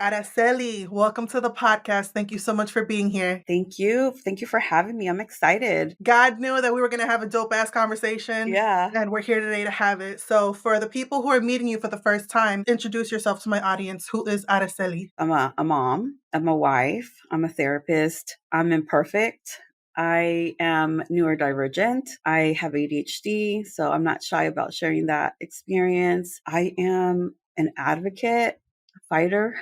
Araceli, welcome to the podcast. Thank you so much for being here. Thank you. Thank you for having me. I'm excited. God knew that we were going to have a dope ass conversation. Yeah. And we're here today to have it. So, for the people who are meeting you for the first time, introduce yourself to my audience. Who is Araceli? I'm a mom. I'm a wife. I'm a therapist. I'm imperfect. I am neurodivergent. I have ADHD, so I'm not shy about sharing that experience. I am an advocate, a fighter,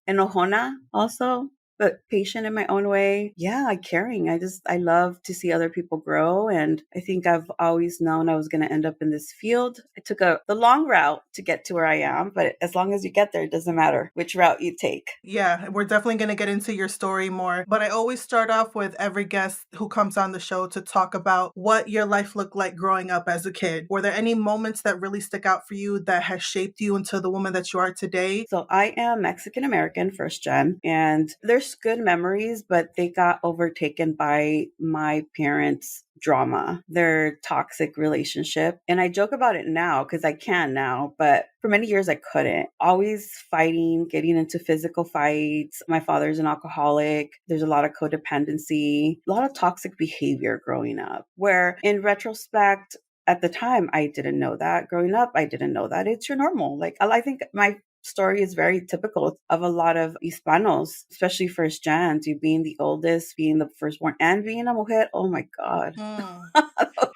enojona also, but patient in my own way. Yeah, caring. I love to see other people grow. And I think I've always known I was going to end up in this field. I took the long route to get to where I am, but as long as you get there, it doesn't matter which route you take. Yeah, we're definitely going to get into your story more. But I always start off with every guest who comes on the show to talk about what your life looked like growing up as a kid. Were there any moments that really stick out for you that has shaped you into the woman that you are today? So I am Mexican American, first gen, and there's good memories, but they got overtaken by my parents' drama, their toxic relationship. And I joke about it now because I can now, but for many years I couldn't. Always fighting, getting into physical fights. My father's an alcoholic. There's a lot of codependency, a lot of toxic behavior growing up, where in retrospect, at the time, I didn't know that. Growing up, I didn't know that. It's your normal. Like, I think my story is very typical of a lot of Hispanos, especially first gens, you being the oldest, being the firstborn, and being a mujer. Oh my God.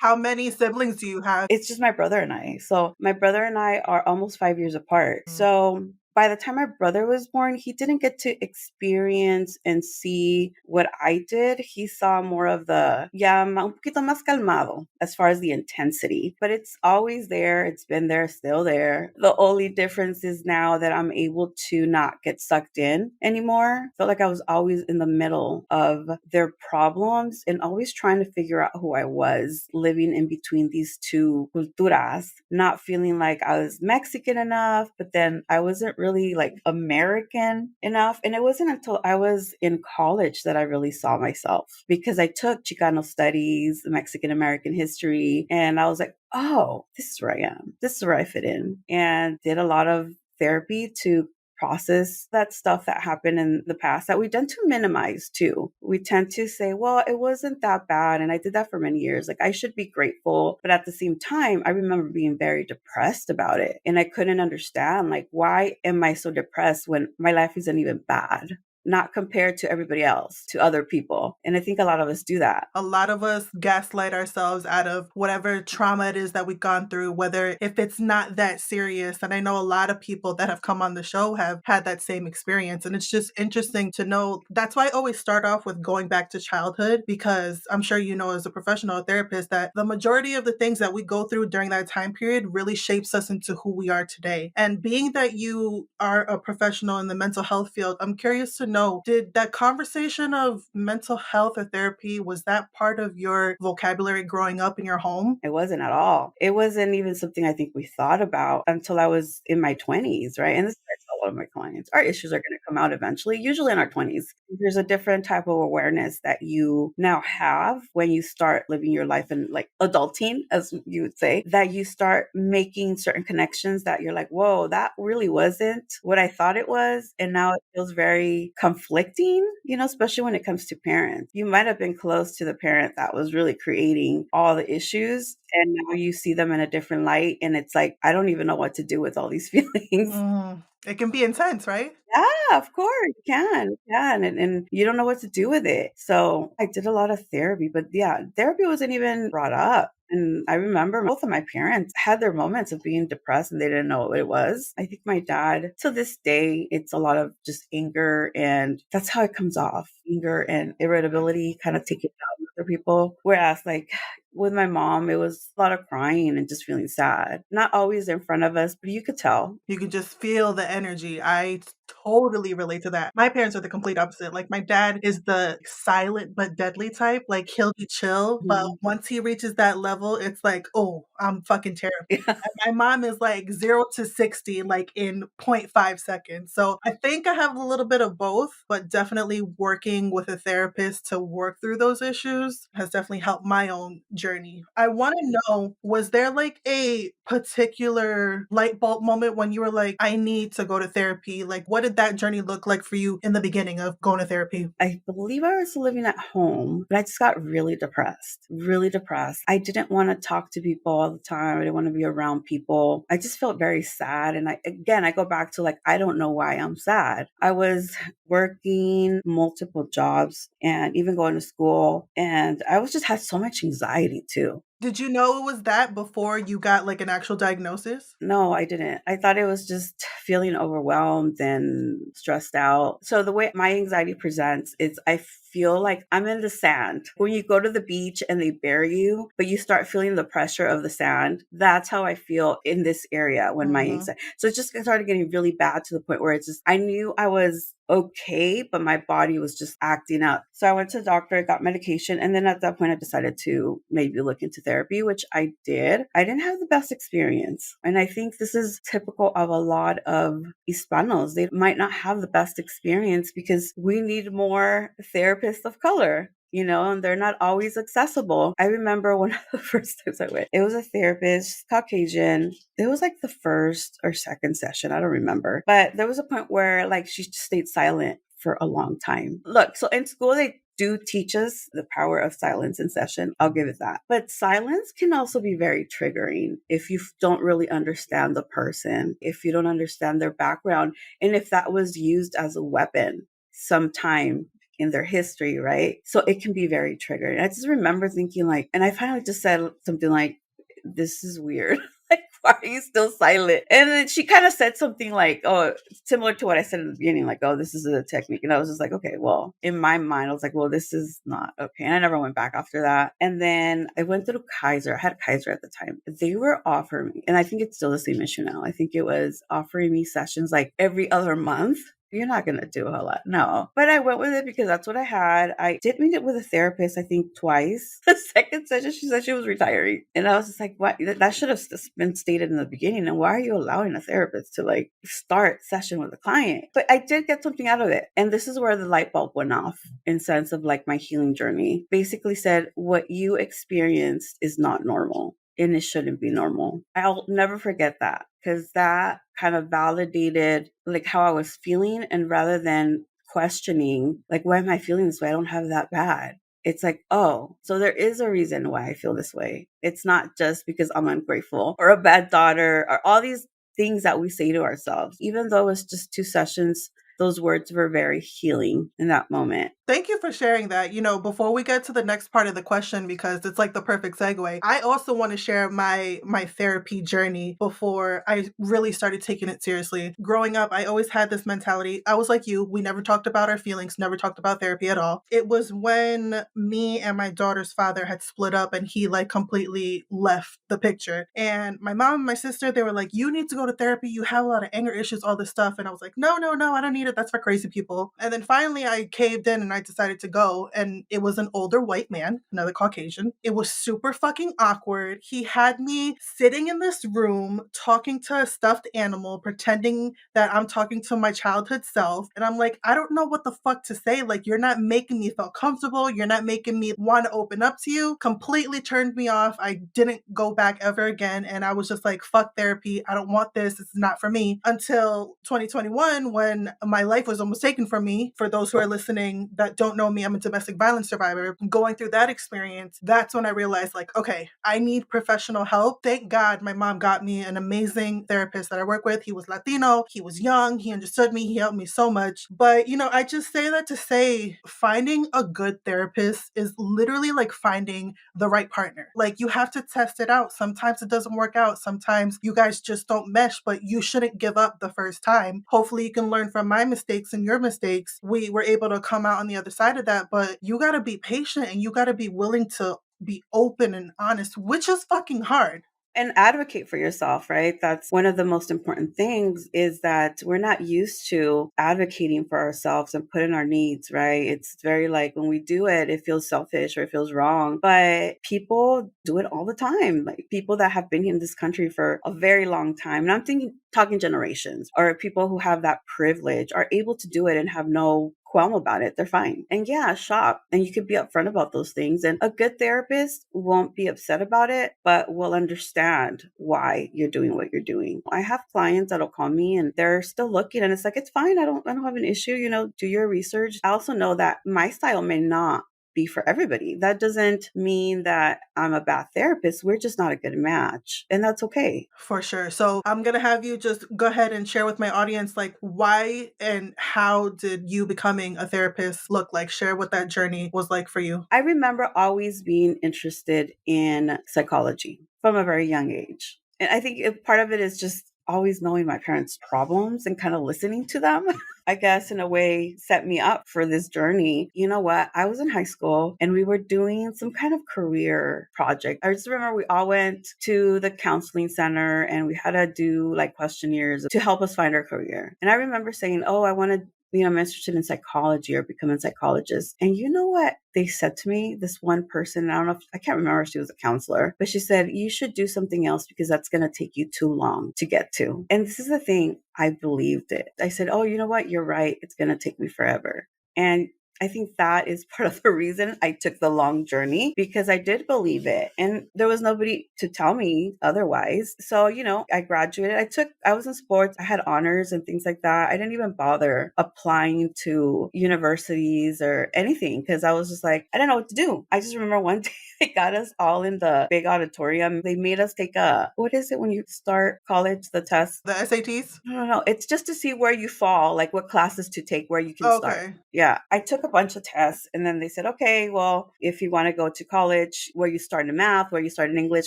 How many siblings do you have? It's just my brother and I. So my brother and I are almost 5 years apart. So by the time my brother was born, he didn't get to experience and see what I did. He saw more of the, un poquito más calmado as far as the intensity, but it's always there. It's been there, still there. The only difference is now that I'm able to not get sucked in anymore. I felt like I was always in the middle of their problems and always trying to figure out who I was, living in between these two culturas, not feeling like I was Mexican enough, but then I wasn't really like American enough. And it wasn't until I was in college that I really saw myself, because I took Chicano studies, Mexican American history, and I was like, oh, this is where I am. This is where I fit in, and did a lot of therapy to process that stuff that happened in the past that we tend to minimize too. We tend to say, well, it wasn't that bad. And I did that for many years. Like, I should be grateful. But at the same time, I remember being very depressed about it. And I couldn't understand, like, why am I so depressed when my life isn't even bad? Not compared to everybody else, to other people. And I think a lot of us do that. A lot of us gaslight ourselves out of whatever trauma it is that we've gone through, whether if it's not that serious. And I know a lot of people that have come on the show have had that same experience. And it's just interesting to know. That's why I always start off with going back to childhood, because I'm sure you know as a professional therapist that the majority of the things that we go through during that time period really shapes us into who we are today. And being that you are a professional in the mental health field, I'm curious to know, did that conversation of mental health or therapy, was that part of your vocabulary growing up in your home? It wasn't at all. It wasn't even something I think we thought about until I was in my 20s, right? And this is what I tell a lot of my clients. Our issues are going to come out eventually, usually in our 20s. There's a different type of awareness that you now have when you start living your life in like adulting, as you would say, that you start making certain connections that you're like, whoa, that really wasn't what I thought it was. And now it feels very conflicting, especially when it comes to parents. You might have been close to the parent that was really creating all the issues, and now you see them in a different light, and it's like, I don't even know what to do with all these feelings. It can be intense, right? Yeah, of course, you can. And you don't know what to do with it. So I did a lot of therapy, but yeah, therapy wasn't even brought up. And I remember both of my parents had their moments of being depressed and they didn't know what it was. I think my dad, to this day, it's a lot of just anger, and that's how it comes off. Anger and irritability kind of take it out with other people. Whereas like with my mom, it was a lot of crying and just feeling sad. Not always in front of us, but you could tell. You could just feel the energy. I totally relate to that. My parents are the complete opposite. Like, my dad is the silent but deadly type. Like, he'll be chill, but once he reaches that level, it's like, oh, I'm fucking terrible. Yeah. And my mom is like 0 to 60, like in 0.5 seconds. So I think I have a little bit of both, but definitely working with a therapist to work through those issues has definitely helped my own journey. I want to know, was there like a particular light bulb moment when you were like, I need to go to therapy? Like, what did that journey look like for you in the beginning of going to therapy? I believe I was living at home, but I just got really depressed, really depressed. I didn't want to talk to people all the time. I didn't want to be around people. I just felt very sad. And I go back to like, I don't know why I'm sad. I was working multiple jobs and even going to school. And I was just had so much anxiety too. Did you know it was that before you got like an actual diagnosis? No, I didn't. I thought it was just feeling overwhelmed and stressed out. So the way my anxiety presents is I feel like I'm in the sand. When you go to the beach and they bury you, but you start feeling the pressure of the sand, that's how I feel in this area when my Mm-hmm. anxiety. So it just started getting really bad to the point where it's just, I knew I was okay, but my body was just acting up. So I went to the doctor, got medication, and then at that point I decided to maybe look into therapy, which I did. I didn't have the best experience. And I think this is typical of a lot of Hispanos. They might not have the best experience because we need more therapists of color. And they're not always accessible. I remember one of the first times I went, it was a therapist, Caucasian. It was like the first or second session. I don't remember. But there was a point where like she just stayed silent for a long time. Look, so in school, they do teach us the power of silence in session. I'll give it that. But silence can also be very triggering if you don't really understand the person, if you don't understand their background, and if that was used as a weapon sometime in their history, right? So it can be very triggering. I just remember thinking like, and I finally just said something like, this is weird. Like, why are you still silent? And then she kind of said something like, oh, similar to what I said in the beginning, like, oh, this is a technique. And I was just like, okay, well, in my mind, I was like, well, this is not okay. And I never went back after that. And then I went through Kaiser. I had Kaiser at the time. They were offering me, and I think it's still the same issue now. I think it was offering me sessions like every other month. You're not going to do a whole lot. No. But I went with it because that's what I had. I did meet it with a therapist, I think twice. The second session, she said she was retiring. And I was just like, what? That should have been stated in the beginning. And why are you allowing a therapist to like start session with a client? But I did get something out of it. And this is where the light bulb went off in sense of like my healing journey. Basically said, what you experienced is not normal. And it shouldn't be normal. I'll never forget that because that kind of validated like how I was feeling. And rather than questioning, like, why am I feeling this way? I don't have that bad. It's like, oh, so there is a reason why I feel this way. It's not just because I'm ungrateful or a bad daughter or all these things that we say to ourselves. Even though it's just 2 sessions, those words were very healing in that moment. Thank you for sharing that. Before we get to the next part of the question, because it's like the perfect segue, I also want to share my therapy journey before I really started taking it seriously. Growing up, I always had this mentality. I was like you, we never talked about our feelings, never talked about therapy at all. It was when me and my daughter's father had split up and he like completely left the picture. And my mom and my sister, they were like, you need to go to therapy. You have a lot of anger issues, all this stuff. And I was like, no, no, no, I don't need it. That's for crazy people. And then finally I caved in and I decided to go, and it was an older white man, another Caucasian. It was super fucking awkward. He had me sitting in this room talking to a stuffed animal, pretending that I'm talking to my childhood self. And I'm like, I don't know what the fuck to say. Like, you're not making me feel comfortable. You're not making me want to open up to you. Completely turned me off. I didn't go back ever again. And I was just like, fuck therapy. I don't want this. This is not for me. Until 2021, when my life was almost taken from me. For those who are listening that don't know me, I'm a domestic violence survivor. Going through that experience, that's when I realized, like, okay, I need professional help. Thank God my mom got me an amazing therapist that I work with. He was Latino, he was young, he understood me, he helped me so much. But, I just say that to say finding a good therapist is literally like finding the right partner. Like, you have to test it out. Sometimes it doesn't work out. Sometimes you guys just don't mesh, but you shouldn't give up the first time. Hopefully you can learn from my mistakes and your mistakes. We were able to come out on the other side of that, but you got to be patient and you got to be willing to be open and honest, which is fucking hard. And advocate for yourself, right? That's one of the most important things, is that we're not used to advocating for ourselves and putting our needs, right? It's very like when we do it, it feels selfish or it feels wrong, but people do it all the time. Like people that have been in this country for a very long time. And I'm talking generations, or people who have that privilege are able to do it and have no qualm about it. They're fine. And yeah, shop. And you could be upfront about those things. And a good therapist won't be upset about it, but will understand why you're doing what you're doing. I have clients that'll call me and they're still looking, and it's like, it's fine. I don't have an issue. Do your research. I also know that my style may not be for everybody. That doesn't mean that I'm a bad therapist. We're just not a good match. And that's okay. For sure. So I'm going to have you just go ahead and share with my audience, like, why and how did you becoming a therapist look like? Share what that journey was like for you. I remember always being interested in psychology from a very young age. And I think part of it is just always knowing my parents' problems and kind of listening to them, I guess in a way set me up for this journey. You know what? I was in high school and we were doing some kind of career project. I just remember we all went to the counseling center and we had to do like questionnaires to help us find our career. And I remember saying, oh, I want to I'm interested in psychology or becoming a psychologist. And you know what they said to me? This one person, I can't remember if she was a counselor, but she said, you should do something else because that's going to take you too long to get to. And this is the thing, I believed it. I said, oh, you know what? You're right. It's going to take me forever. And I think that is part of the reason I took the long journey, because I did believe it and there was nobody to tell me otherwise. So, I graduated. I was in sports. I had honors and things like that. I didn't even bother applying to universities or anything because I was just like, I didn't know what to do. I just remember one day they got us all in the big auditorium. They made us take what is it when you start college, the test? The SATs? No. It's just to see where you fall, like what classes to take, where you can start. Okay. Yeah. I took a bunch of tests and then they said, okay, well, if you want to go to college, where you start in math, where you start in English,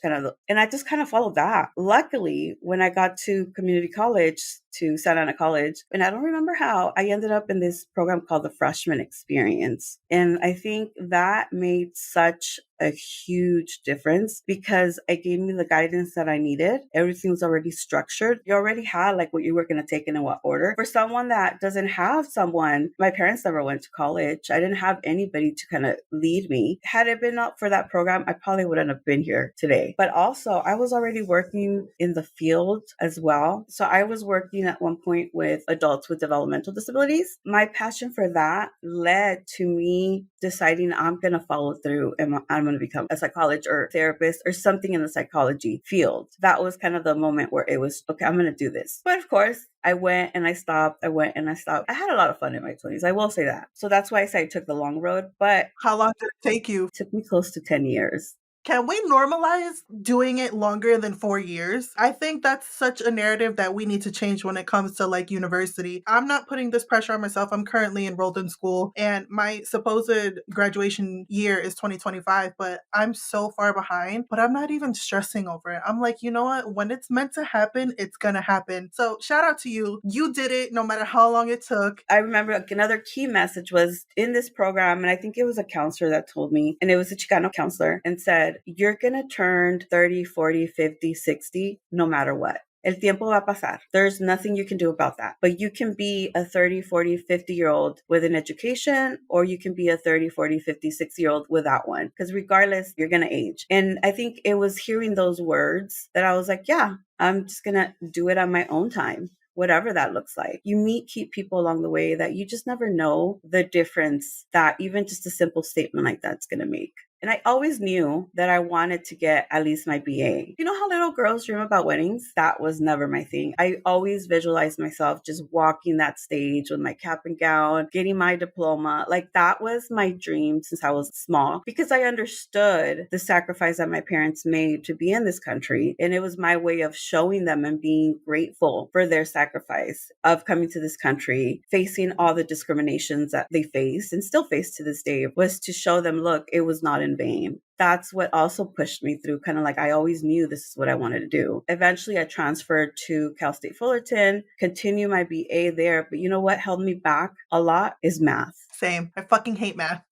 and I just kind of followed that. Luckily, when I got to community college, to Santa Ana College, and I don't remember how, I ended up in this program called the Freshman Experience. And I think that made such a huge difference because it gave me the guidance that I needed. Everything was already structured. You already had like what you were going to take and in what order. For someone that doesn't have someone, my parents never went to college. I didn't have anybody to kind of lead me. Had it been up for that program, I probably wouldn't have been here today. But also I was already working in the field as well. So I was working at one point with adults with developmental disabilities. My passion for that led to me deciding I'm going to follow through and I'm going to become a psychologist or therapist or something in the psychology field. That was kind of the moment where it was, okay, I'm going to do this. But of course, I went and I stopped. I went and I stopped. I had a lot of fun in my 20s. I will say that. So that's why I say I took the long road. But how long did it take you? It took me close to 10 years. Can we normalize doing it longer than 4 years? I think that's such a narrative that we need to change when it comes to like university. I'm not putting this pressure on myself. I'm currently enrolled in school and my supposed graduation year is 2025, but I'm so far behind, but I'm not even stressing over it. I'm like, you know what? When it's meant to happen, it's going to happen. So shout out to you. You did it no matter how long it took. I remember another key message was in this program, and I think it was a counselor that told me, and it was a Chicano counselor, and said, you're going to turn 30, 40, 50, 60, no matter what. El tiempo va a pasar. There's nothing you can do about that. But you can be a 30, 40, 50-year-old with an education, or you can be a 30, 40, 50, 60-year-old without one. Because regardless, you're going to age. And I think it was hearing those words that I was like, yeah, I'm just going to do it on my own time. Whatever that looks like. You keep people along the way that you just never know the difference that even just a simple statement like that's going to make. And I always knew that I wanted to get at least my BA. You know how little girls dream about weddings? That was never my thing. I always visualized myself just walking that stage with my cap and gown, getting my diploma. Like that was my dream since I was small because I understood the sacrifice that my parents made to be in this country. And it was my way of showing them and being grateful for their sacrifice of coming to this country, facing all the discriminations that they faced and still face to this day, was to show them, look, it was not in vain. That's what also pushed me through, kind of like I always knew this is what I wanted to do. Eventually, I transferred to Cal State Fullerton, continue my BA there. But you know what held me back a lot is math. Same. I fucking hate math.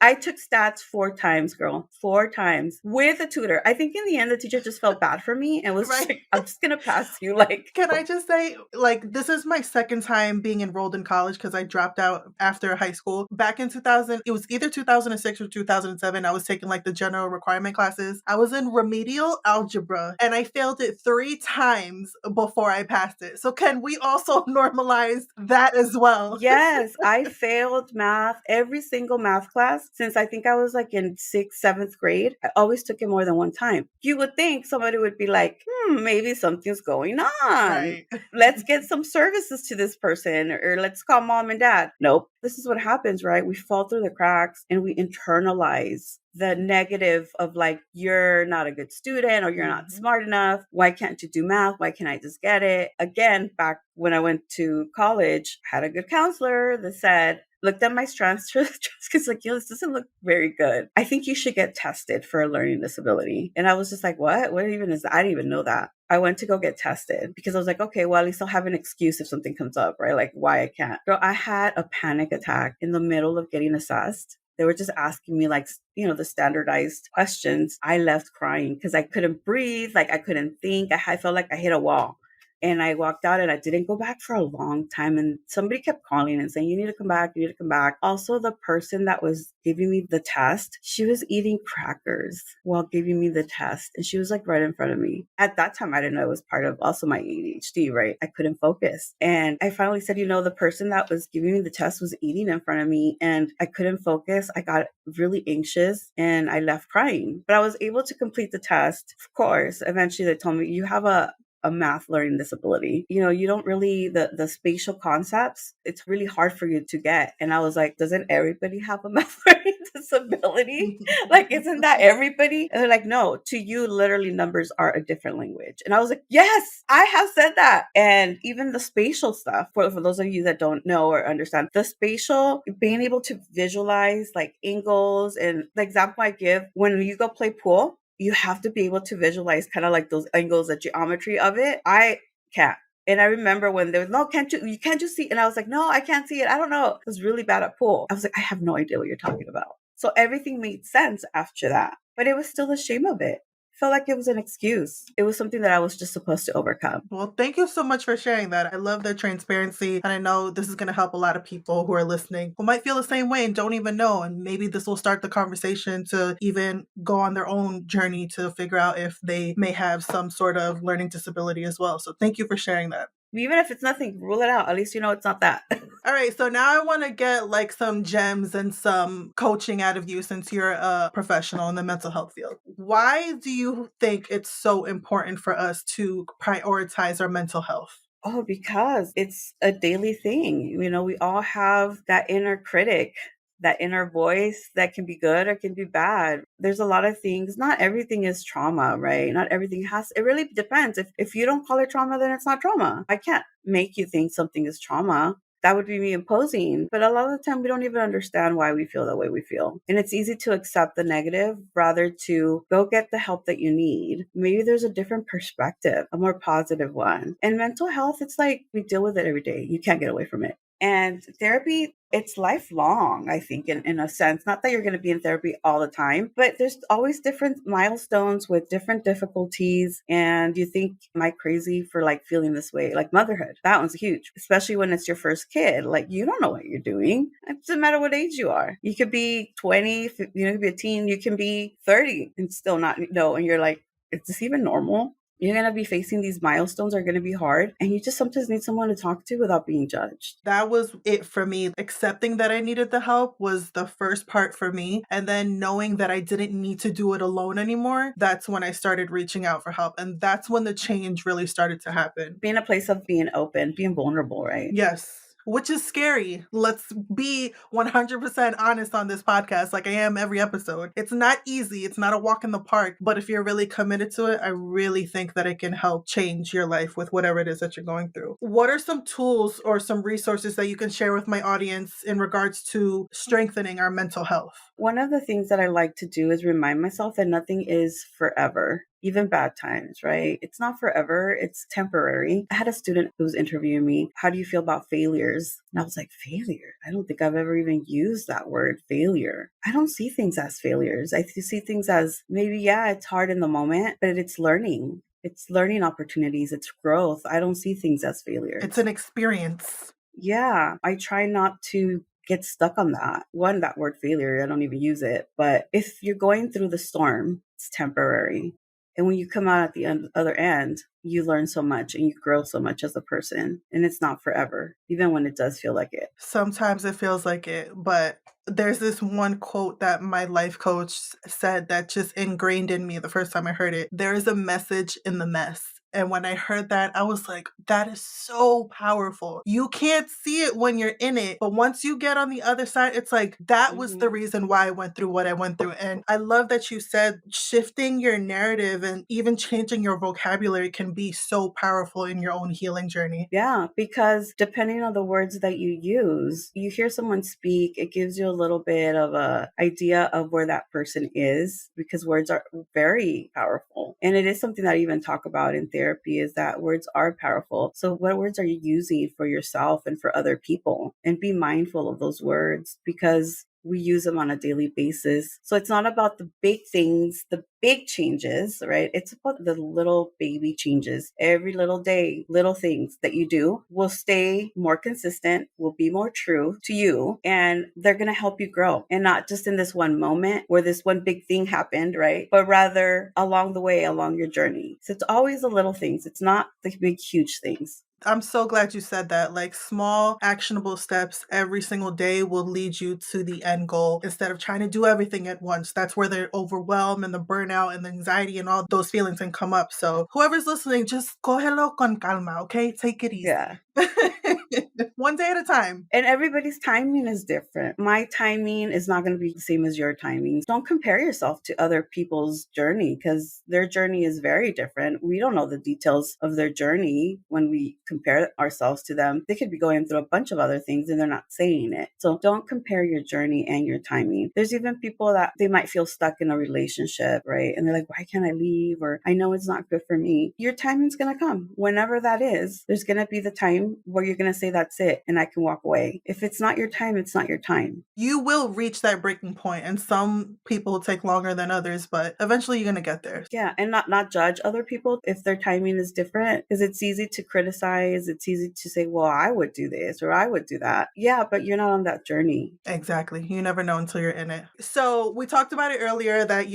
I took stats 4 times, girl. 4 times with a tutor. I think in the end, the teacher just felt bad for me and was just Right. like, I'm just going to pass you. Like, Can I just say, like, this is my second time being enrolled in college because I dropped out after high school. Back in 2000, it was either 2006 or 2007. I was taking like the general requirement classes. I was in remedial algebra and I failed it 3 times before I passed it. So, can we also normalize that as well? yes, I failed math, every single math class since I think I was like in 6th, 7th grade. I always took it more than one time. You would think somebody would be like, maybe something's going on. Right. Let's get some services to this person or let's call mom and dad. Nope. This is what happens, right? We fall through the cracks and we internalize the negative of like, you're not a good student or you're not smart enough. Why can't you do math? Why can't I just get it? Again, back when I went to college, had a good counselor that said, looked at my transcripts because like, this doesn't look very good. I think you should get tested for a learning disability. And I was just like, what? What even is that? I didn't even know that. I went to go get tested because I was like, okay, well, at least I'll have an excuse if something comes up, right? Like why I can't. Girl, I had a panic attack in the middle of getting assessed. They were just asking me like, the standardized questions. I left crying because I couldn't breathe. Like I couldn't think. I felt like I hit a wall. And I walked out and I didn't go back for a long time. And somebody kept calling and saying, you need to come back. You need to come back. Also, the person that was giving me the test, she was eating crackers while giving me the test. And she was like right in front of me. At that time, I didn't know it was part of also my ADHD, right? I couldn't focus. And I finally said, the person that was giving me the test was eating in front of me and I couldn't focus. I got really anxious and I left crying. But I was able to complete the test. Of course, eventually they told me, you have a math learning disability. You don't really, the spatial concepts, it's really hard for you to get. And I was like, doesn't everybody have a math learning disability? Like, isn't that everybody? And they're like, no, to you, literally numbers are a different language. And I was like, yes, I have said that. And even the spatial stuff, for those of you that don't know or understand, the spatial, being able to visualize like angles, and the example I give, when you go play pool, you have to be able to visualize kind of like those angles, the geometry of it. I can't. And I remember when there was, no, you can't just see. And I was like, no, I can't see it. I don't know. I was really bad at pool. I was like, I have no idea what you're talking about. So everything made sense after that, but it was still the shame of it. Felt like it was an excuse. It was something that I was just supposed to overcome. Well, thank you so much for sharing that. I love the transparency. And I know this is going to help a lot of people who are listening who might feel the same way and don't even know. And maybe this will start the conversation to even go on their own journey to figure out if they may have some sort of learning disability as well. So thank you for sharing that. Even if it's nothing, rule it out. At least it's not that. All right, so now I want to get like some gems and some coaching out of you since you're a professional in the mental health field. Why do you think it's so important for us to prioritize our mental health? Oh, because it's a daily thing. We all have that inner critic, that inner voice that can be good or can be bad. There's a lot of things. Not everything is trauma, right? Not everything it really depends. If you don't call it trauma, then it's not trauma. I can't make you think something is trauma. That would be me imposing. But a lot of the time, we don't even understand why we feel the way we feel. And it's easy to accept the negative rather to go get the help that you need. Maybe there's a different perspective, a more positive one. And mental health, it's like we deal with it every day. You can't get away from it. And therapy, it's lifelong, I think, in a sense. Not that you're going to be in therapy all the time, but there's always different milestones with different difficulties. And you think, am I crazy for like feeling this way? Like motherhood, that one's huge, especially when it's your first kid. Like you don't know what you're doing. It doesn't matter what age you are. You could be 20, you could be a teen, you can be 30 and still not know. And you're like, is this even normal? You're going to be facing these milestones are going to be hard. And you just sometimes need someone to talk to without being judged. That was it for me. Accepting that I needed the help was the first part for me. And then knowing that I didn't need to do it alone anymore, that's when I started reaching out for help. And that's when the change really started to happen. Be in a place of being open, being vulnerable, right? Yes. Which is scary. Let's be 100% honest on this podcast, like I am every episode. It's not easy. It's not a walk in the park. But if you're really committed to it, I really think that it can help change your life with whatever it is that you're going through. What are some tools or some resources that you can share with my audience in regards to strengthening our mental health? One of the things that I like to do is remind myself that nothing is forever. even bad times, right? It's not forever, it's temporary. I had a student who was interviewing me, how do you feel about failures? And I was like, failure? I don't think I've ever even used that word, failure. I don't see things as failures. I see things as maybe, yeah, it's hard in the moment, but it's learning. It's learning opportunities, it's growth. I don't see things as It's failures. an experience. Yeah, I try not to get stuck on that. One, that word failure, I don't even use it. But if you're going through the storm, it's temporary. And when you come out at the other end, you learn so much and you grow so much as a person. And it's not forever, even when it does feel like it. Sometimes it feels like it, but there's this one quote that my life coach said that just ingrained in me the first time I heard it. There is a message in the mess. And when I heard that, I was like, that is so powerful. You can't see it when you're in it, but once you get on the other side, it's like, that was the Mhm. reason why I went through what I went through. And I love that you said shifting your narrative and even changing your vocabulary can be so powerful in your own healing journey. Yeah, because depending on the words that you use, you hear someone speak, it gives you a little bit of a idea of where that person is because words are very powerful. And it is something that I even talk about in therapy is that words are powerful. So what words are you using for yourself and for other people? And be mindful of those words because we use them on a daily basis. So it's not about the big things, the big changes, right? It's about the little baby changes. Every little day, little things that you do will stay more consistent, will be more true to you, and they're going to help you grow. And not just in this one moment where this one big thing happened, right? But rather along the way, along your journey. So it's always the little things. It's not the big, huge things. I'm so glad you said that. Like small, actionable steps every single day will lead you to the end goal instead of trying to do everything at once. That's where the overwhelm and the burnout and the anxiety and all those feelings can come up. So, whoever's listening, just cógelo con calma, okay? Take it Yeah. easy. One day at a time. And everybody's timing is different. My timing is not going to be the same as your timing. Don't compare yourself to other people's journey because their journey is very different. We don't know the details of their journey when we compare ourselves to them. They could be going through a bunch of other things and they're not saying it. So don't compare your journey and your timing. There's even people that they might feel stuck in a relationship, right? And they're like, why can't I leave? Or I know it's not good for me. Your timing's going to come. Whenever that is, there's going to be the time where you're going to say, that's it, and I can walk away. If it's not your time, it's not your time. You will reach that breaking point, and some people take longer than others, but eventually you're going to get there. Yeah, and not judge other people if their timing is different because it's easy to criticize. It's easy to say, well, I would do this or I would do that. Yeah, but you're not on that journey. Exactly. You never know until you're in it. So we talked about it earlier that,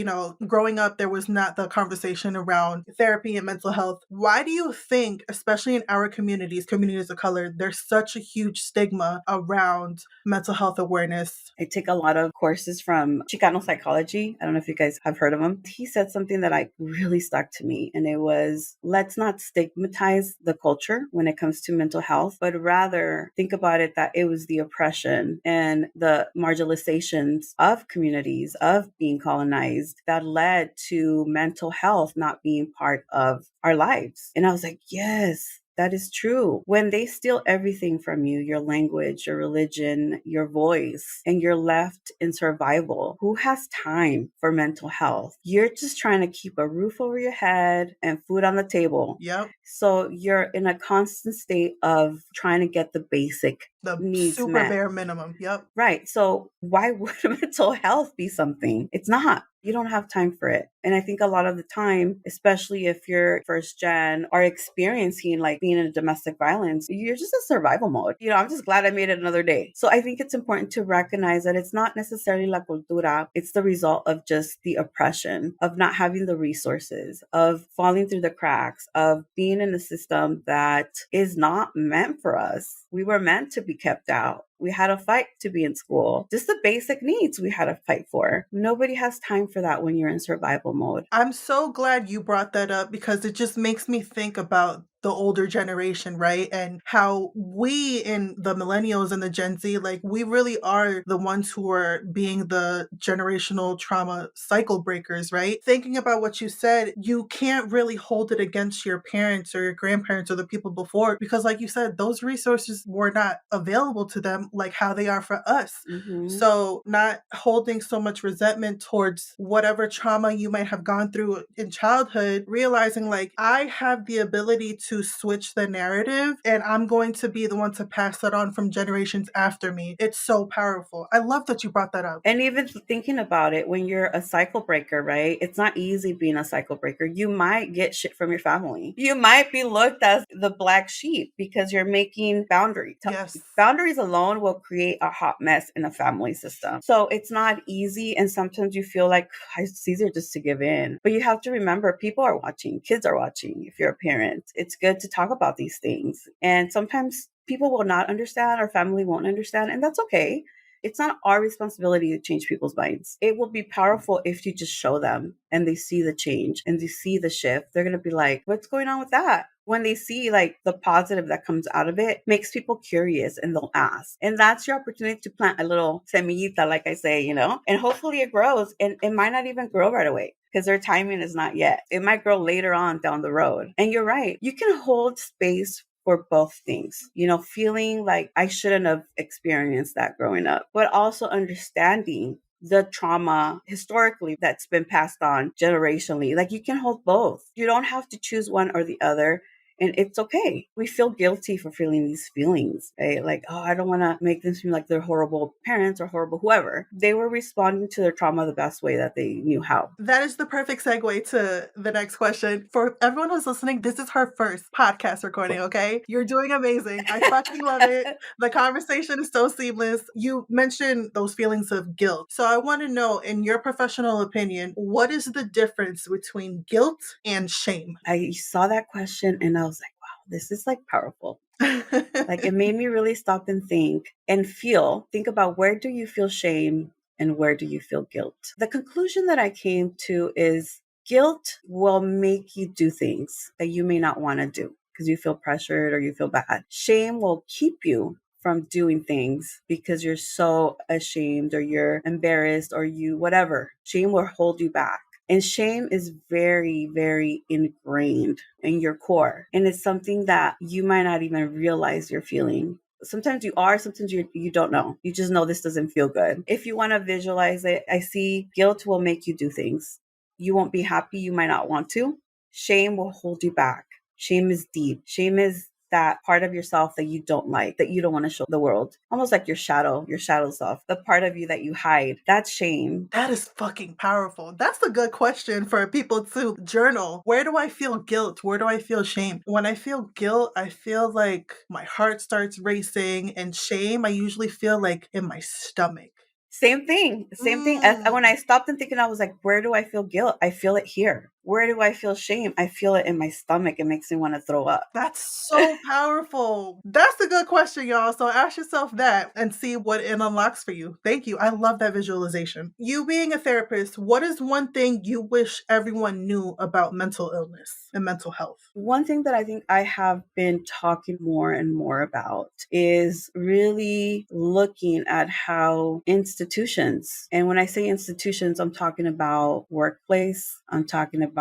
growing up, there was not the conversation around therapy and mental health. Why do you think, especially in our communities of color, there's such a huge stigma around mental health awareness? I take a lot of courses from Chicano psychology. I don't know if you guys have heard of him. He said something that really stuck to me, and it was, let's not stigmatize the culture when it comes to mental health, but rather think about it that it was the oppression and the marginalizations of communities, of being colonized, that led to mental health not being part of our lives. And I was like, yes, that is true. When they steal everything from you, your language, your religion, your voice, and you're left in survival, who has time for mental health? You're just trying to keep a roof over your head and food on the table. Yep. So you're in a constant state of trying to get the basic The needs super met. bare minimum. Yep. Right. So why would mental health be something? It's not. You don't have time for it. And I think a lot of the time, especially if you're first gen or experiencing like being in a domestic violence, you're just in survival mode. I'm just glad I made it another day. So I think it's important to recognize that it's not necessarily la cultura. It's the result of just the oppression, of not having the resources, of falling through the cracks, of being in a system that is not meant for us. We were meant to be kept out. We had to fight to be in school. Just the basic needs we had to fight for. Nobody has time for that when you're in survival mode. I'm so glad you brought that up because it just makes me think about the older generation, right? And how we in the millennials and the Gen Z, like we really are the ones who are being the generational trauma cycle breakers, right? Thinking about what you said, you can't really hold it against your parents or your grandparents or the people before because, like you said, those resources were not available to them like how they are for us. Mm-hmm. So, not holding so much resentment towards whatever trauma you might have gone through in childhood, realizing like I have the ability to switch the narrative and I'm going to be the one to pass that on from generations after me. It's so powerful. I love that you brought that up. And even thinking about it, when you're a cycle breaker, right? It's not easy being a cycle breaker. You might get shit from your family. You might be looked as the black sheep because you're making boundaries. Yes. Boundaries alone will create a hot mess in a family system. So it's not easy. And sometimes you feel like it's easier just to give in. But you have to remember people are watching, kids are watching. If you're a parent, it's good to talk about these things. And sometimes people will not understand, or family won't understand, and that's okay. It's not our responsibility to change people's minds. It will be powerful if you just show them and they see the change and they see the shift. They're going to be like, what's going on with that? When they see like the positive that comes out of it, makes people curious and they'll ask. And that's your opportunity to plant a little semillita, like I say, and hopefully it grows, and it might not even grow right away because their timing is not yet. It might grow later on down the road. And you're right. You can hold space for both things, feeling like I shouldn't have experienced that growing up, but also understanding the trauma historically that's been passed on generationally. Like you can hold both. You don't have to choose one or the other. And it's okay. We feel guilty for feeling these feelings, right? Like, oh, I don't want to make them seem like they're horrible parents or horrible whoever. They were responding to their trauma the best way that they knew how. That is the perfect segue to the next question. For everyone who's listening, this is her first podcast recording, okay? You're doing amazing. I fucking love it. The conversation is so seamless. You mentioned those feelings of guilt. So I want to know, in your professional opinion, what is the difference between guilt and shame? I saw that question and I was like, wow, this is like powerful. Like it made me really stop and think about where do you feel shame and where do you feel guilt? The conclusion that I came to is guilt will make you do things that you may not want to do because you feel pressured or you feel bad. Shame will keep you from doing things because you're so ashamed or you're embarrassed or you whatever. Shame will hold you back. And shame is very, very ingrained in your core. And it's something that you might not even realize you're feeling. Sometimes you are, sometimes you don't know. You just know this doesn't feel good. If you want to visualize it, I see guilt will make you do things. You won't be happy. You might not want to. Shame will hold you back. Shame is deep. Shame is that part of yourself that you don't like, that you don't want to show the world. Almost like your shadow self, the part of you that you hide. That's shame. That is fucking powerful. That's a good question for people to journal. Where do I feel guilt? Where do I feel shame? When I feel guilt, I feel like my heart starts racing, and shame, I usually feel like in my stomach. Same thing. When I stopped and thinking, I was like, where do I feel guilt? I feel it here. Where do I feel shame? I feel it in my stomach. It makes me want to throw up. That's so powerful. That's a good question, y'all. So ask yourself that and see what it unlocks for you. Thank you. I love that visualization. You being a therapist, what is one thing you wish everyone knew about mental illness and mental health? One thing that I think I have been talking more and more about is really looking at how institutions, and when I say institutions, I'm talking about workplace, I'm talking about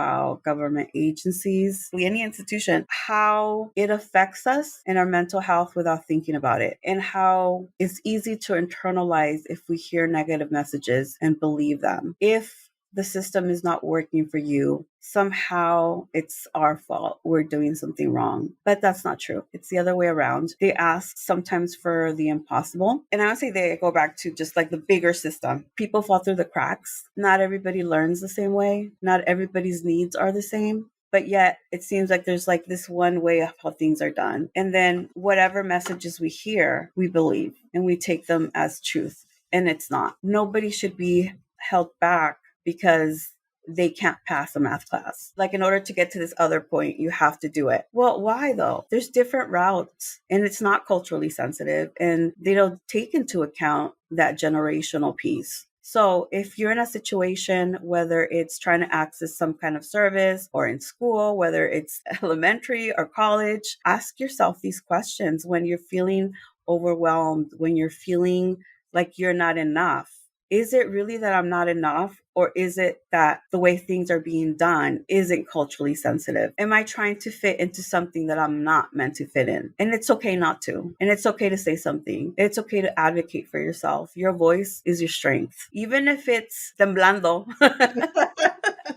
government agencies, any institution, how it affects us and our mental health without thinking about it, and how it's easy to internalize if we hear negative messages and believe them. If the system is not working for you, somehow it's our fault. We're doing something wrong. But that's not true. It's the other way around. They ask sometimes for the impossible. And I would say they go back to just like the bigger system. People fall through the cracks. Not everybody learns the same way. Not everybody's needs are the same. But yet it seems like there's like this one way of how things are done. And then whatever messages we hear, we believe and we take them as truth. And it's not. Nobody should be held back because they can't pass a math class. Like in order to get to this other point, you have to do it. Well, why though? There's different routes and it's not culturally sensitive and they don't take into account that generational piece. So if you're in a situation, whether it's trying to access some kind of service or in school, whether it's elementary or college, ask yourself these questions when you're feeling overwhelmed, when you're feeling like you're not enough. Is it really that I'm not enough? Or is it that the way things are being done isn't culturally sensitive? Am I trying to fit into something that I'm not meant to fit in? And it's okay not to. And it's okay to say something. It's okay to advocate for yourself. Your voice is your strength. Even if it's temblando,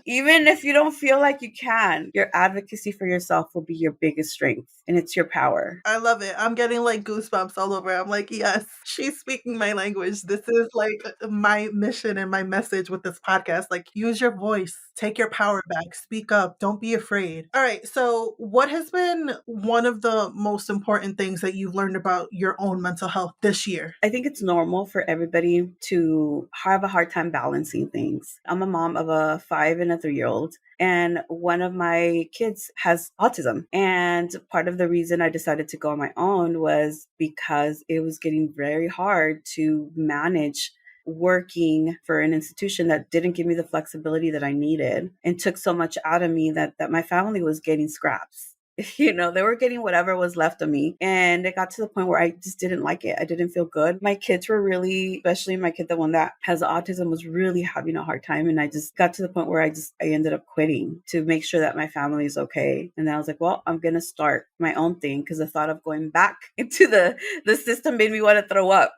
even if you don't feel like you can, your advocacy for yourself will be your biggest strength. And it's your power. I love it. I'm getting like goosebumps all over. I'm like, yes, she's speaking my language. This is like my mission and my message with this podcast. Like, use your voice, take your power back, speak up, don't be afraid. All right. So, what has been one of the most important things that you've learned about your own mental health this year? I think it's normal for everybody to have a hard time balancing things. I'm a mom of a 5 and a 3-year-old, and one of my kids has autism. And part of the reason I decided to go on my own was because it was getting very hard to manage working for an institution that didn't give me the flexibility that I needed and took so much out of me that my family was getting scraps. They were getting whatever was left of me. And it got to the point where I just didn't like it. I didn't feel good. My kids were really, especially my kid, the one that has autism, was really having a hard time. And I just got to the point where I ended up quitting to make sure that my family is okay. And then I was like, well, I'm going to start my own thing, because the thought of going back into the system made me want to throw up.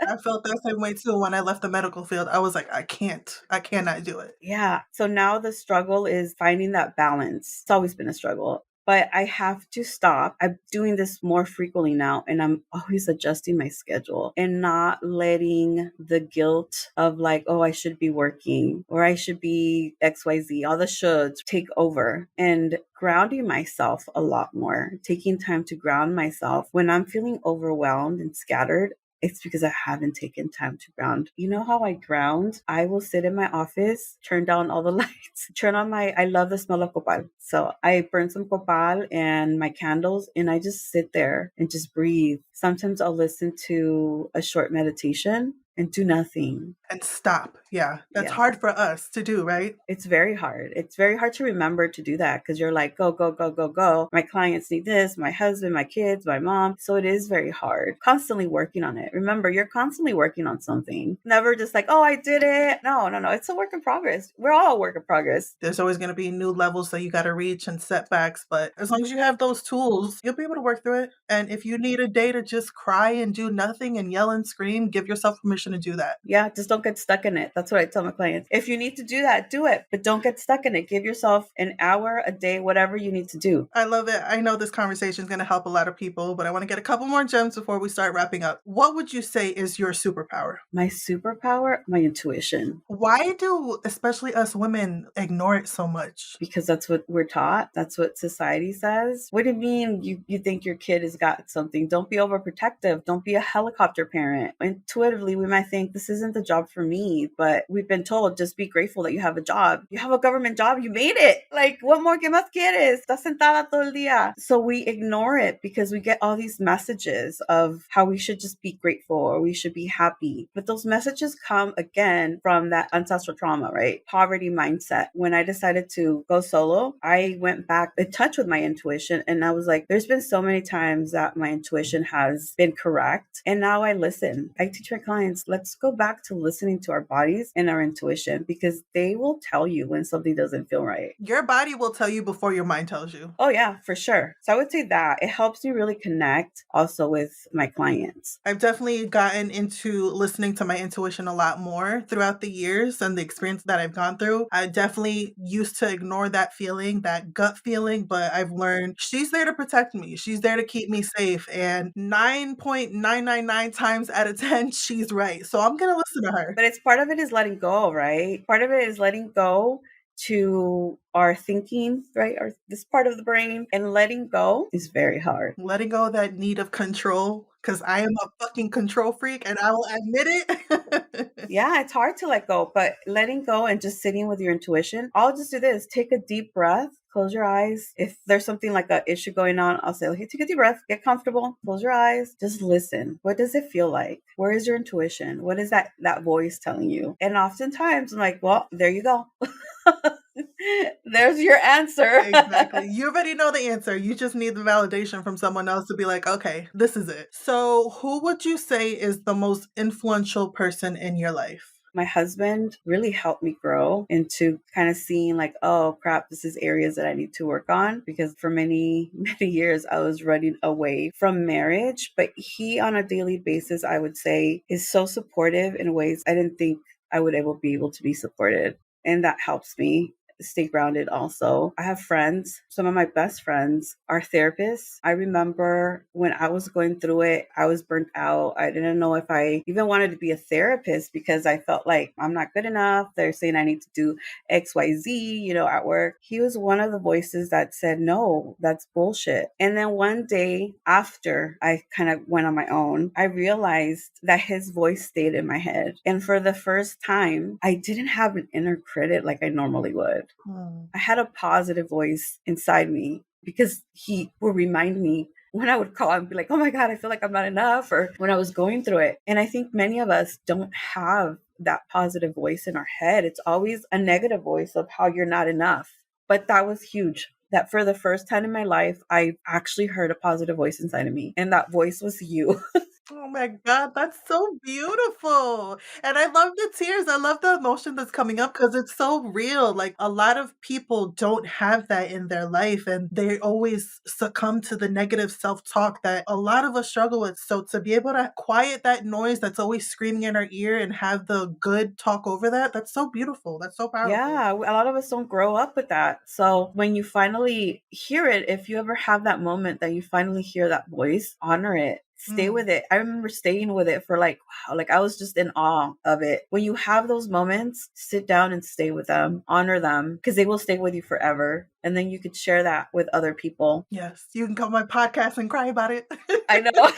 I felt that same way too when I left the medical field. I was like, I cannot do it. Yeah. So now the struggle is finding that balance. It's always been a struggle. But I have to stop. I'm doing this more frequently now, and I'm always adjusting my schedule and not letting the guilt of like, oh, I should be working or I should be XYZ, all the shoulds take over, and grounding myself a lot more, taking time to ground myself when I'm feeling overwhelmed and scattered. It's because I haven't taken time to ground. You know how I ground? I will sit in my office, turn down all the lights, I love the smell of copal. So I burn some copal and my candles, and I just sit there and just breathe. Sometimes I'll listen to a short meditation and do nothing. And stop. Yeah. That's Yeah. hard for us to do, right? It's very hard. It's very hard to remember to do that, because you're like, go, go, go, go, go. My clients need this, my husband, my kids, my mom. So it is very hard. Constantly working on it. Remember, you're constantly working on something. Never just like, oh, I did it. No. It's a work in progress. We're all a work in progress. There's always going to be new levels that you got to reach and setbacks. But as long as you have those tools, you'll be able to work through it. And if you need a day to just cry and do nothing and yell and scream, give yourself permission to do that. Yeah, just don't get stuck in it. That's what I tell my clients. If you need to do that, do it, but don't get stuck in it. Give yourself an hour, a day, whatever you need to do. I love it. I know this conversation is going to help a lot of people, but I want to get a couple more gems before we start wrapping up. What would you say is your superpower? My superpower, my intuition. Why do especially us women ignore it so much? Because that's what we're taught. That's what society says. What do you mean you think your kid has got something? Don't be overprotective. Don't be a helicopter parent. Intuitively, we might think this isn't the job for me, but we've been told just be grateful that you have a job. You have a government job. You made it. Like, what more que más quieres? Estás sentada todo el día. So we ignore it because we get all these messages of how we should just be grateful or we should be happy. But those messages come again from that ancestral trauma, right? Poverty mindset. When I decided to go solo, I went back in touch with my intuition, and I was like, there's been so many times that my intuition has been correct. And now I listen. I teach my clients, let's go back to listening to our bodies and our intuition, because they will tell you when something doesn't feel right. Your body will tell you before your mind tells you. Oh yeah, for sure. So I would say that it helps me really connect also with my clients. I've definitely gotten into listening to my intuition a lot more throughout the years and the experience that I've gone through. I definitely used to ignore that feeling, that gut feeling, but I've learned she's there to protect me. She's there to keep me safe. And 9.999 times out of 10, she's right. So I'm going to listen to her. But it's part of it is letting go, right? Part of it is letting go to our thinking, right? Or this part of the brain, and letting go is very hard. Letting go of that need of control, because I am a fucking control freak and I will admit it. Yeah, it's hard to let go, but letting go and just sitting with your intuition. I'll just do this. Take a deep breath, close your eyes. If there's something like a issue going on, I'll say, okay, take a deep breath, get comfortable, close your eyes, just listen. What does it feel like? Where is your intuition? What is that voice telling you? And oftentimes I'm like, well, there you go. There's your answer. Exactly. You already know the answer. You just need the validation from someone else to be like, okay, this is it. So, who would you say is the most influential person in your life? My husband really helped me grow into kind of seeing like, oh crap, this is areas that I need to work on, because for many, many years I was running away from marriage. But he, on a daily basis, I would say, is so supportive in ways I didn't think I would ever be able to be supported. And that helps me stay grounded also. I have friends. Some of my best friends are therapists. I remember when I was going through it, I was burnt out. I didn't know if I even wanted to be a therapist because I felt like I'm not good enough. They're saying I need to do XYZ, at work. He was one of the voices that said, no, that's bullshit. And then one day after I kind of went on my own, I realized that his voice stayed in my head. And for the first time, I didn't have an inner critic like I normally would. I had a positive voice inside me because he would remind me when I would call and be like, oh my God, I feel like I'm not enough, or when I was going through it. And I think many of us don't have that positive voice in our head. It's always a negative voice of how you're not enough. But that was huge. That for the first time in my life, I actually heard a positive voice inside of me. And that voice was you. Oh my God, that's so beautiful. And I love the tears. I love the emotion that's coming up because it's so real. Like a lot of people don't have that in their life and they always succumb to the negative self talk that a lot of us struggle with. So to be able to quiet that noise that's always screaming in our ear and have the good talk over that, that's so beautiful. That's so powerful. Yeah, a lot of us don't grow up with that. So when you finally hear it, if you ever have that moment that you finally hear that voice, honor it. Stay Mm, with it. I remember staying with it for like, wow, like I was just in awe of it. When you have those moments, sit down and stay with them, honor them, because they will stay with you forever. And then you could share that with other people. yes, you can come on my podcast and cry about it. I know.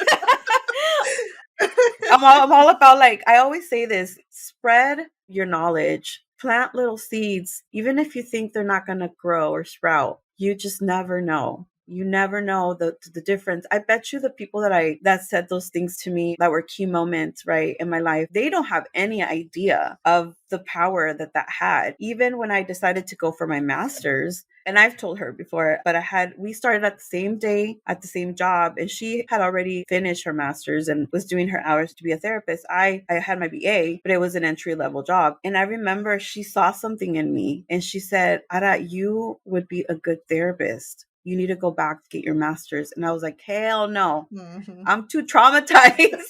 I'm all about, like, I always say this, spread your knowledge, plant little seeds, even if you think they're not going to grow or sprout. You just never know. You never know the difference. I bet you the people that said those things to me that were key moments, right, in my life, they don't have any idea of the power that had. Even when I decided to go for my master's, and I've told her before, but we started at the same day at the same job, and she had already finished her master's and was doing her hours to be a therapist. I had my BA, but it was an entry level job. And I remember she saw something in me and she said, Ara, you would be a good therapist. You need to go back to get your master's. And I was like, hell no. Mhm. I'm too traumatized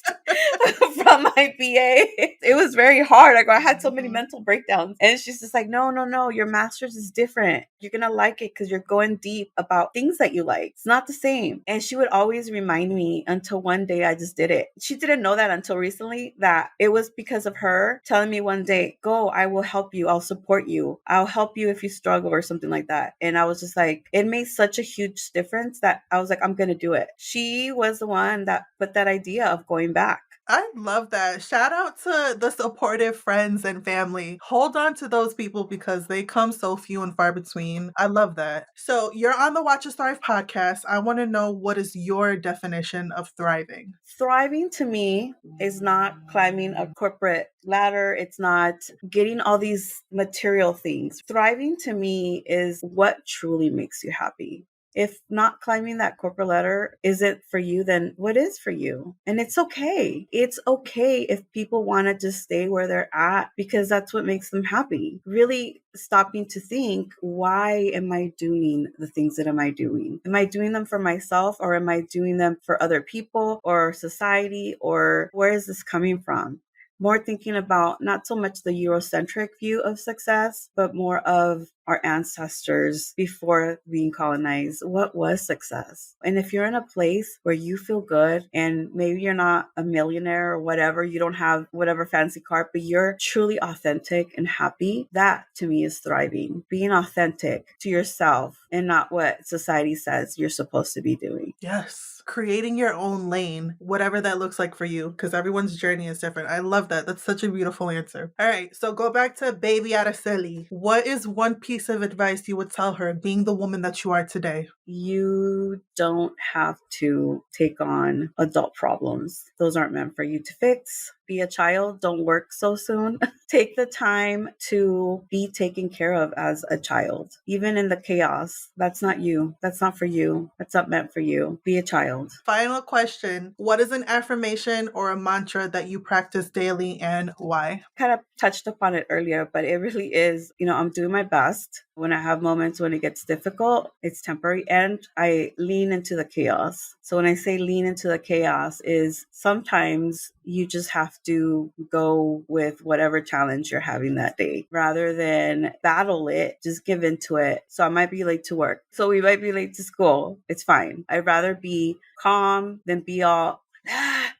from my BA. It was very hard. Like I had so many Mhm. mental breakdowns. And she's just like, no, no, no. Your master's is different. You're going to like it because you're going deep about things that you like. It's not the same. And she would always remind me until one day I just did it. She didn't know that until recently, that it was because of her telling me one day, go, I will help you. I'll support you. I'll help you if you struggle or something like that. And I was just like, it made such a huge difference that I was like, I'm going to do it. She was the one that put that idea of going back. I love that. Shout out to the supportive friends and family. Hold on to those people because they come so few and far between. I love that. So, you're on the Watch Us Thrive podcast. I want to know, what is your definition of thriving? Thriving to me is not climbing a corporate ladder. It's not getting all these material things. Thriving to me is what truly makes you happy. If not climbing that corporate ladder isn't for you, then what is for you? And it's okay. It's okay if people want to just stay where they're at because that's what makes them happy. Really stopping to think, why am I doing the things that am I doing? Am I doing them for myself, or am I doing them for other people or society, or where is this coming from? More thinking about not so much the Eurocentric view of success, but more of our ancestors before being colonized. What was success? And if you're in a place where you feel good and maybe you're not a millionaire or whatever, you don't have whatever fancy car, but you're truly authentic and happy, that to me is thriving. Being authentic to yourself and not what society says you're supposed to be doing. Yes. Creating your own lane, whatever that looks like for you, because everyone's journey is different. I love that. That's such a beautiful answer. All right. So go back to baby Araceli. What is one piece piece of advice you would tell her being the woman that you are today? You don't have to take on adult problems. Those aren't meant for you to fix. Be a child. Don't work so soon. Take the time to be taken care of as a child. Even in the chaos, that's not you. That's not for you. That's not meant for you. Be a child. Final question. What is an affirmation or a mantra that you practice daily and why? Kind of touched upon it earlier, but it really is, I'm doing my best. When I have moments when it gets difficult, it's temporary, and I lean into the chaos. So when I say lean into the chaos is sometimes you just have to go with whatever challenge you're having that day rather than battle it, just give into it. So I might be late to work. So we might be late to school. It's fine. I'd rather be calm than be all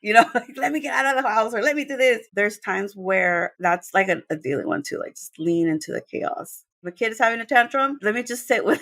like, let me get out of the house or let me do this. There's times where that's like a daily one too, like just lean into the chaos. The kid is having a tantrum, let me just sit with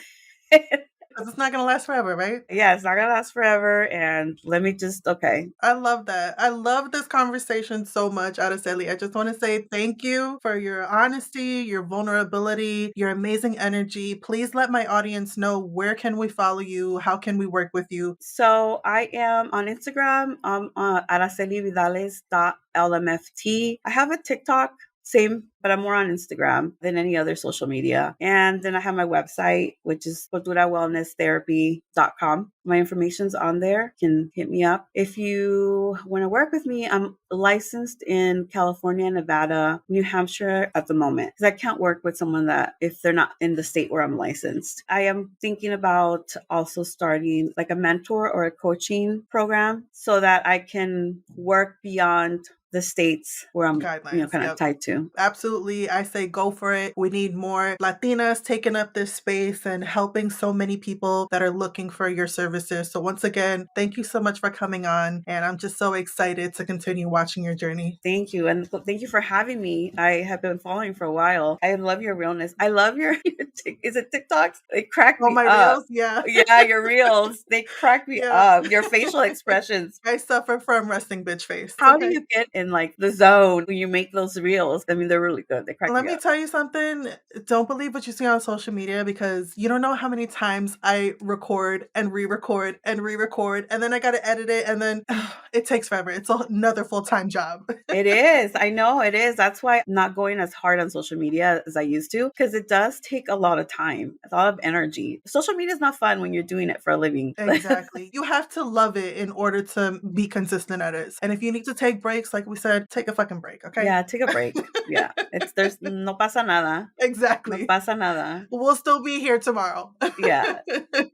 it. Because it's not going to last forever, right? Yeah, it's not going to last forever. And let me just, okay. I love that. I love this conversation so much, Araceli. I just want to say thank you for your honesty, your vulnerability, your amazing energy. Please let my audience know, where can we follow you? How can we work with you? So I am on Instagram, aracelividales.lmft. I have a TikTok. Same, but I'm more on Instagram than any other social media. And then I have my website, which is culturawellnesstherapy.com. My information's on there. You can hit me up. If you want to work with me, I'm licensed in California, Nevada, New Hampshire at the moment, because I can't work with someone that if they're not in the state where I'm licensed. I am thinking about also starting like a mentor or a coaching program so that I can work beyond the states where I'm Guidelines, kind of tied to. Absolutely. I say go for it. We need more Latinas taking up this space and helping so many people that are looking for your services. So once again, thank you so much for coming on. And I'm just so excited to continue watching your journey. Thank you. And thank you for having me. I have been following for a while. I love your realness. I love is it TikToks? They crack me my up. reels? Yeah. Yeah, your reels. They crack me up. Your facial expressions. I suffer from resting bitch face. How do you get in like the zone when you make those reels? I mean, they're really good. They crack me up. Let me tell you something. Don't believe what you see on social media, because you don't know how many times I record and re-record and re-record, and then I got to edit it, and then it takes forever. It's another full-time job. It is. I know it is. That's why I'm not going as hard on social media as I used to, because it does take a lot of time, a lot of energy. Social media is not fun when you're doing it for a living. Exactly. You have to love it in order to be consistent at it. And if you need to take breaks, like we said, take a fucking break, okay? Yeah, take a break. Yeah. There's no pasa nada. Exactly. No pasa nada. We'll still be here tomorrow. Yeah.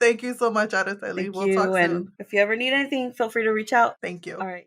Thank you so much, Araceli. Thank you. And if you ever need anything, feel free to reach out. Thank you. All right.